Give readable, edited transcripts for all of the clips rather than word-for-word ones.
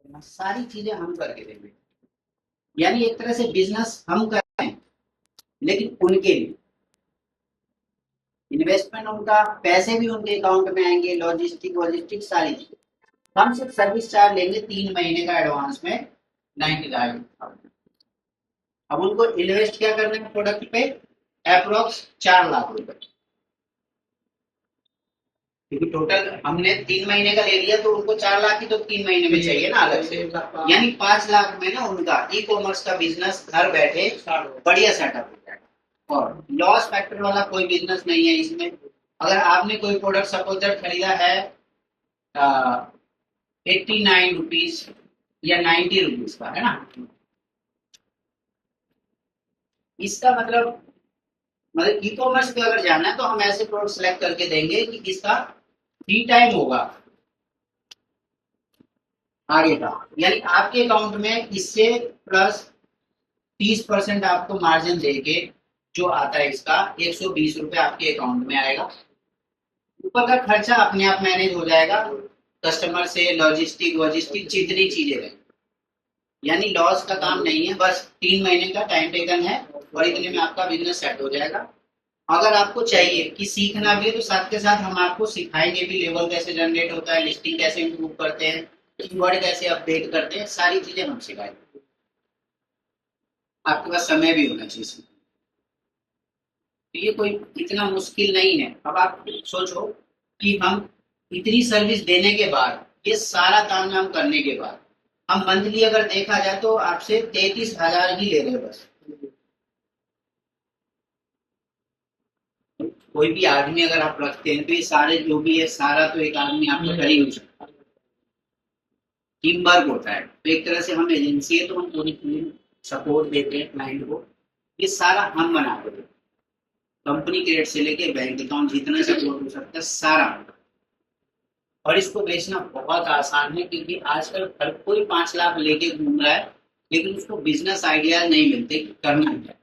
सारी चीजें हम करके देंगे। यानी एक तरह से बिजनेस हम कर रहे हैं, लेकिन उनके लिए इन्वेस्टमेंट उनका, पैसे भी उनके अकाउंट में आएंगे, लॉजिस्टिक वॉजिस्टिक सारी चीजें। हम सिर्फ सर्विस चार्ज लेंगे 3 महीने का एडवांस में 90,000। अब उनको इन्वेस्ट क्या करना है प्रोडक्ट पे, अप्रोक्स 4 लाख रुपए, क्योंकि टोटल हमने 3 महीने का ले लिया तो उनको 4 लाख ही तो 3 महीने में चाहिए ना अलग से। यानी 5 लाख में ना उनका ई कॉमर्स का बिजनेस घर बैठे बढ़िया सेटअप हो जाएगा। और लॉस फैक्टर वाला कोई बिजनेस नहीं है इसमें। अगर आपने कोई प्रोडक्ट सपोज खरीदा है 89 रुपीज या 90 रुपीज का, है ना, इसका मतलब ई कॉमर्स पे अगर जाना है तो हम ऐसे प्रोडक्ट सेलेक्ट करके देंगे कि इसका 3 टाइम होगा आगे का। यानी आपके अकाउंट में इससे प्लस 30% आपको मार्जिन देके जो आता है इसका 120 रुपए आपके अकाउंट में आएगा। ऊपर का खर्चा अपने आप मैनेज हो जाएगा, कस्टमर से लॉजिस्टिक वॉजिस्टिक जितनी चीजें रहेंगी। यानी लॉस का काम नहीं है, बस 3 महीने का टाइम टेकन है और इतने में आपका बिजनेस सेट हो जाएगा। अगर आपको चाहिए कि सीखना भी है तो साथ के साथ हम आपको सिखाएंगे भी, लेवल कैसे जनरेट होता है, लिस्टिंग कैसे इम्प्रूव करते हैं, कीवर्ड कैसे अपडेट करते हैं, सारी चीजें हम सिखाएंगे। आपके पास समय भी होना चाहिए। तो ये कोई इतना मुश्किल नहीं है। अब आप सोचो कि हम इतनी सर्विस देने के बाद, ये सारा काम हम करने के बाद, हम मंथली अगर देखा जाए तो आपसे 33,000 ही ले रहे हैं बस। कोई भी आदमी अगर आप रखते हैं तो ये सारे जो भी है सारा तो एक आदमी आपको कर ही नहीं सकता। टीम वर्क होता है। तो एक तरह से हम एजेंसी है तो हम पूरी टीम सपोर्ट देते हैं क्लाइंट को। ये सारा हम बनाते हैं, कंपनी क्रेडिट से लेके बैंक अकाउंट जितना सपोर्ट हो सकता है सारा। और इसको बेचना बहुत आसान है, क्योंकि आजकल हर कोई 5 लाख लेके घूम रहा है, लेकिन उसको बिजनेस आइडिया नहीं मिलते कि करना क्या।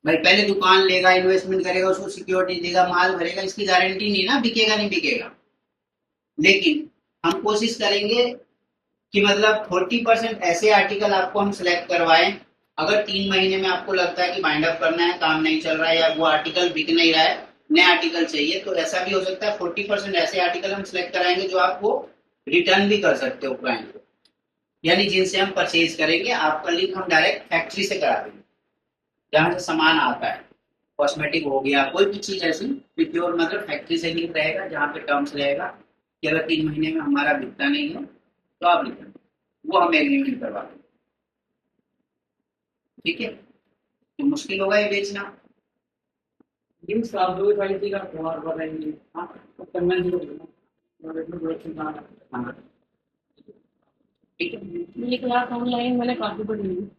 भाई पहले दुकान लेगा, इन्वेस्टमेंट करेगा, उसको सिक्योरिटी देगा, माल भरेगा, इसकी गारंटी नहीं ना बिकेगा नहीं बिकेगा। लेकिन हम कोशिश करेंगे कि मतलब 40% ऐसे आर्टिकल आपको हम सिलेक्ट करवाएं। अगर 3 महीने में आपको लगता है कि बाइंड अप करना है, काम नहीं चल रहा है, या वो आर्टिकल बिक नहीं रहा है, नया आर्टिकल चाहिए, तो ऐसा भी हो सकता है 40% ऐसे आर्टिकल हम सिलेक्ट कराएंगे जो आपको रिटर्न भी कर सकते हो क्लाइंट को। यानी जिनसे हम परचेज करेंगे, आपका लिंक हम डायरेक्ट फैक्ट्री से करा देंगे जहां से सामान आता है। कॉस्मेटिक हो गया, कोई भी चीज ऐसी प्योर मतलब फैक्ट्री से लिंक रहेगा, जहाँ पे टर्म्स रहेगा कि अगर 3 महीने में हमारा बिकता नहीं है तो आप रिटर्न, वो हम एग्रीमेंट करवा देंगे। ठीक है, तो मुश्किल होगा ये बेचना। मीन्स आप जो भी सारी चीज आप बताएंगे। हाँ, तो करना ही होगा। हाँ, ठीक है। ये क्लास ऑनलाइन मैंने काफी पढ़ी है।